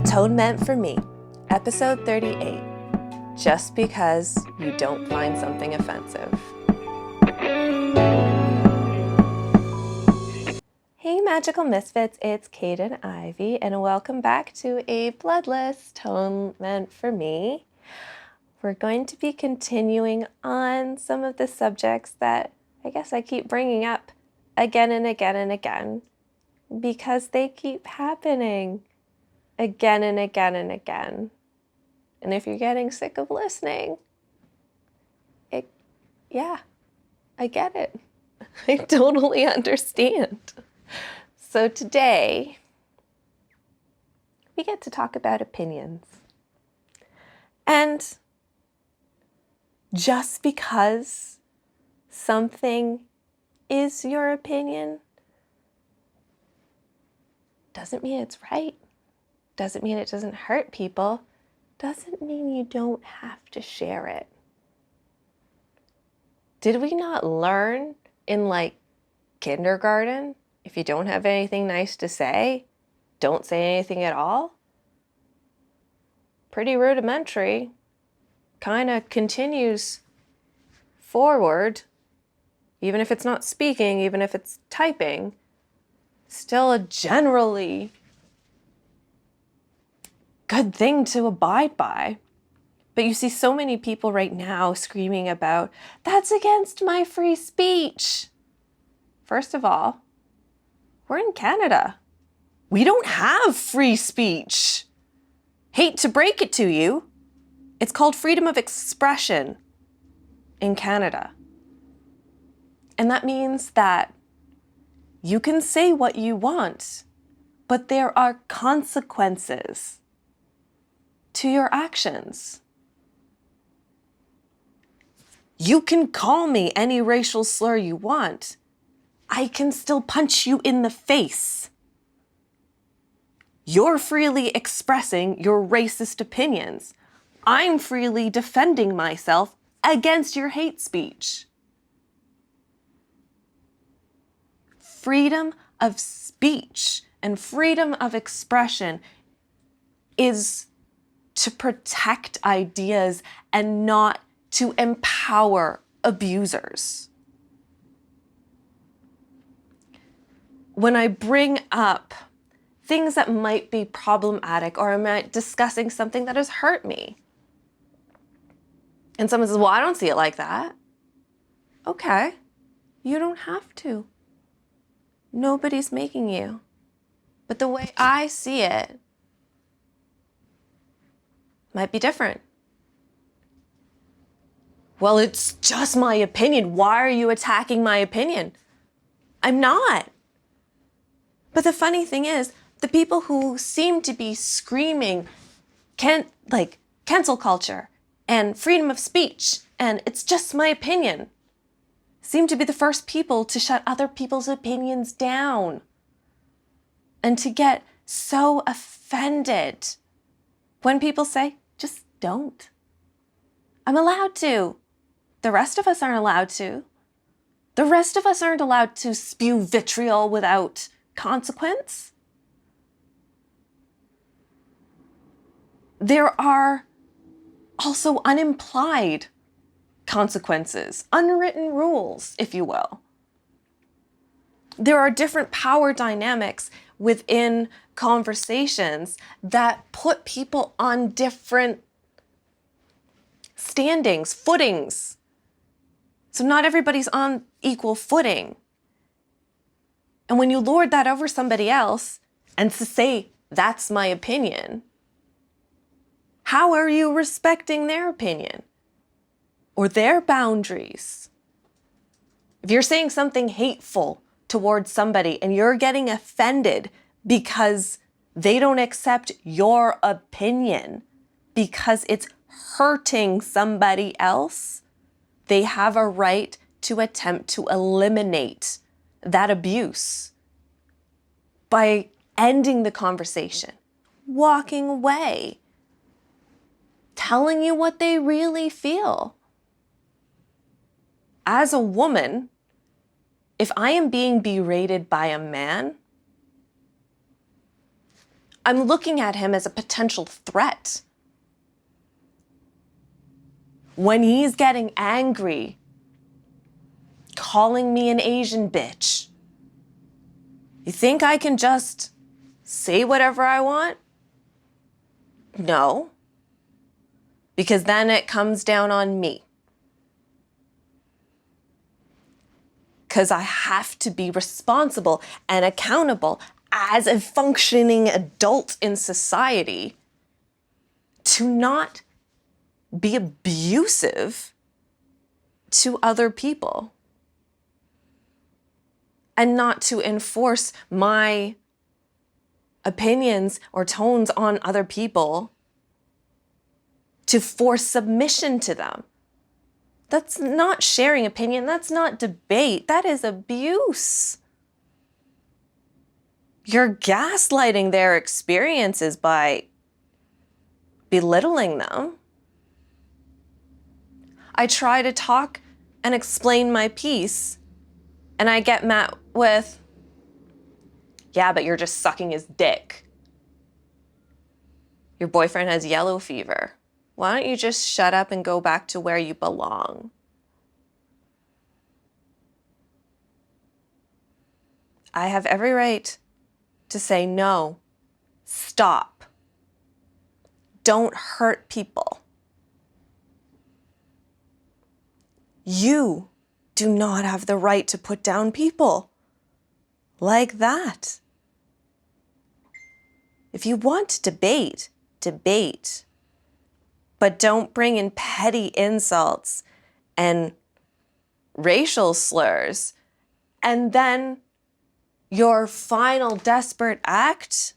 Tone Meant for Me, episode 38, Just Because You Don't Find Something Offensive. Hey Magical Misfits, it's Kate and Ivy, and welcome back to a Bloodless Tone Meant for Me. We're going to be continuing on some of the subjects that I guess I keep bringing up again and again and again, because they keep happening again and again and again. And if you're getting sick of listening, I get it. I totally understand. So today, we get to talk about opinions. And just because something is your opinion doesn't mean it's right. Doesn't mean it doesn't hurt people. Doesn't mean you don't have to share it. Did we not learn in kindergarten, if you don't have anything nice to say, don't say anything at all? Pretty rudimentary. Kind of continues forward, even if it's not speaking, even if it's typing, still a generally good thing to abide by. But you see so many people right now screaming about, that's against my free speech. First of all, we're in Canada. We don't have free speech. Hate to break it to you. It's called freedom of expression in Canada. And that means that you can say what you want, but there are consequences to your actions. You can call me any racial slur you want. I can still punch you in the face. You're freely expressing your racist opinions. I'm freely defending myself against your hate speech. Freedom of speech and freedom of expression is to protect ideas and not to empower abusers. When I bring up things that might be problematic, or I'm discussing something that has hurt me, and someone says, well, I don't see it like that. Okay, you don't have to. Nobody's making you. But the way I see it might be different. Well, it's just my opinion. Why are you attacking my opinion? I'm not. But the funny thing is, the people who seem to be screaming cancel culture and freedom of speech and it's just my opinion seem to be the first people to shut other people's opinions down and to get so offended when people say, just don't. I'm allowed to. The rest of us aren't allowed to. The rest of us aren't allowed to spew vitriol without consequence. There are also unimplied consequences, unwritten rules, if you will. There are different power dynamics within conversations that put people on different standings, footings. So not everybody's on equal footing. And when you lord that over somebody else and to say, that's my opinion, how are you respecting their opinion or their boundaries? If you're saying something hateful towards somebody and you're getting offended because they don't accept your opinion because it's hurting somebody else, they have a right to attempt to eliminate that abuse by ending the conversation, walking away, telling you what they really feel. As a woman, if I am being berated by a man, I'm looking at him as a potential threat. When he's getting angry, calling me an Asian bitch, you think I can just say whatever I want? No. Because then it comes down on me. Because I have to be responsible and accountable as a functioning adult in society to not be abusive to other people and not to enforce my opinions or tones on other people to force submission to them. That's not sharing opinion. That's not debate. That is abuse. You're gaslighting their experiences by belittling them. I try to talk and explain my piece, and I get met with, yeah, but you're just sucking his dick. Your boyfriend has yellow fever. Why don't you just shut up and go back to where you belong? I have every right to say no, stop. Don't hurt people. You do not have the right to put down people like that. If you want to debate, debate. But don't bring in petty insults and racial slurs. And then your final desperate act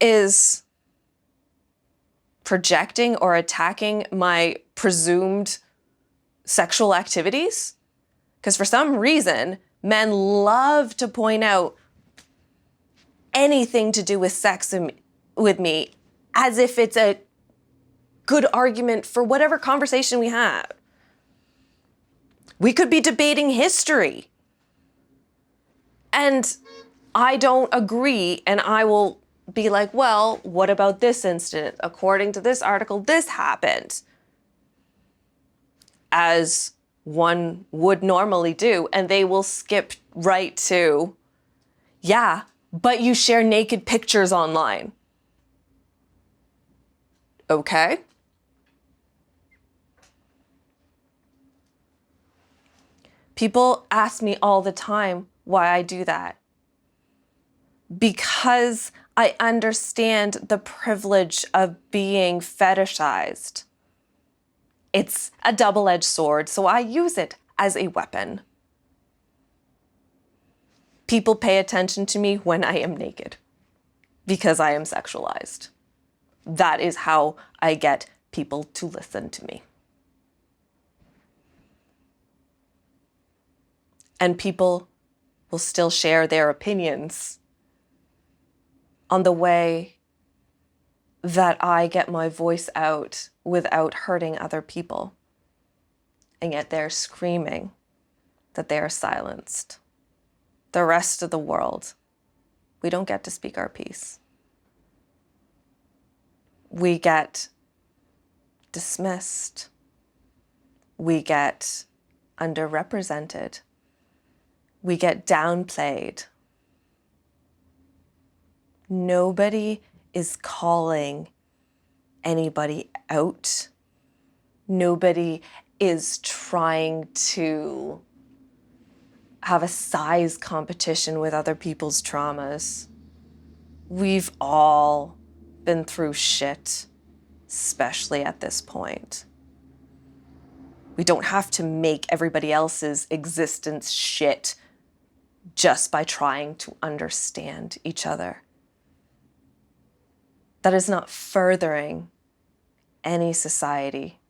is projecting or attacking my presumed sexual activities. Because for some reason, men love to point out anything to do with sex with me as if it's a good argument for whatever conversation we have. We could be debating history. And I don't agree, and I will be like, well, what about this incident? According to this article, this happened. As one would normally do, and they will skip right to, yeah, but you share naked pictures online. Okay. People ask me all the time why I do that. Because I understand the privilege of being fetishized. It's a double-edged sword, so I use it as a weapon. People pay attention to me when I am naked because I am sexualized. That is how I get people to listen to me. And people will still share their opinions on the way that I get my voice out without hurting other people. And yet they're screaming that they are silenced. The rest of the world, we don't get to speak our piece. We get dismissed. We get underrepresented. We get downplayed. Nobody is calling anybody out. Nobody is trying to have a size competition with other people's traumas. We've all been through shit, especially at this point. We don't have to make everybody else's existence shit just by trying to understand each other. That is not furthering any society.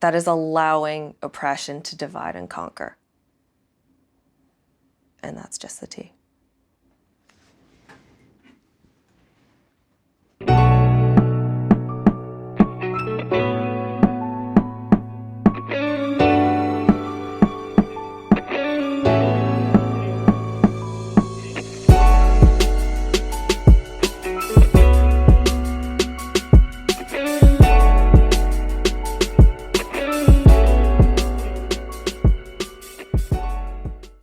That is allowing oppression to divide and conquer. And that's just the tea.